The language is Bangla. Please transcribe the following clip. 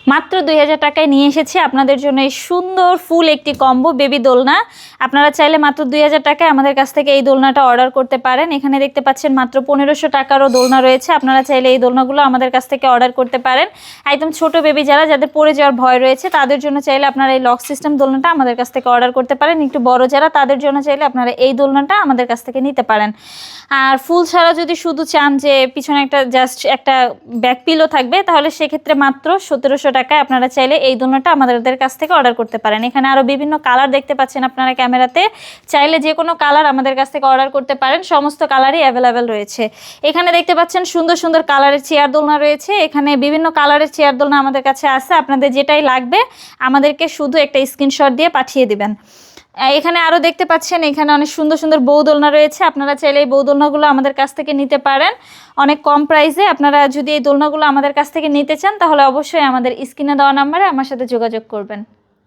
মাত্র 2000 টাকায় নিয়ে এসেছি আপনাদের জন্য এই সুন্দর ফুল একটি কম্বো বেবি দোলনা। আপনারা চাইলে মাত্র 2000 টাকায় আমাদের কাছ থেকে এই দোলনাটা অর্ডার করতে পারেন। এখানে দেখতে পাচ্ছেন মাত্র 1500 টাকারও দোলনা রয়েছে। আপনারা চাইলে এই দোলনাগুলো আমাদের কাছ থেকে অর্ডার করতে পারেন। একদম ছোট বেবি যাদের পড়ে যাওয়ার ভয় রয়েছে তাদের জন্য চাইলে আপনারা এই লক সিস্টেম দোলনাটা আমাদের কাছ থেকে অর্ডার করতে পারেন। একটু বড় যারা তাদের জন্য চাইলে আপনারা এই দোলনাটা আমাদের কাছ থেকে নিতে পারেন। আর ফুল ছাড়া যদি শুধু চান যে পিছনে জাস্ট একটা ব্যাক পিলো থাকবে, তাহলে সেক্ষেত্রে মাত্র 1700 টাকায় আপনারা চাইলে এই দোলনাটা আমাদের কাছ থেকে অর্ডার করতে পারেন। এখানে আরও বিভিন্ন কালার দেখতে পাচ্ছেন আপনারা ক্যামেরাতে, চাইলে যে কোনো কালার আমাদের কাছ থেকে অর্ডার করতে পারেন। সমস্ত কালারই অ্যাভেলেবেল রয়েছে। এখানে দেখতে পাচ্ছেন সুন্দর সুন্দর কালারের চেয়ার দোলনা রয়েছে। এখানে বিভিন্ন কালারের চেয়ার দোলনা আমাদের কাছে আছে। আপনাদের যেটাই লাগবে আমাদেরকে শুধু একটা স্ক্রিনশট দিয়ে পাঠিয়ে দিবেন। এখানে আরও দেখতে পাচ্ছেন এখানে অনেক সুন্দর সুন্দর বউ দোলনা রয়েছে। আপনারা চাইলে এই বউ দোলনাগুলো আমাদের কাছ থেকে নিতে পারেন অনেক কম প্রাইসে। আপনারা যদি এই দোলনাগুলো আমাদের কাছ থেকে নিতে চান তাহলে অবশ্যই আমাদের স্ক্রিনে দেওয়া নাম্বারে আমার সাথে যোগাযোগ করবেন।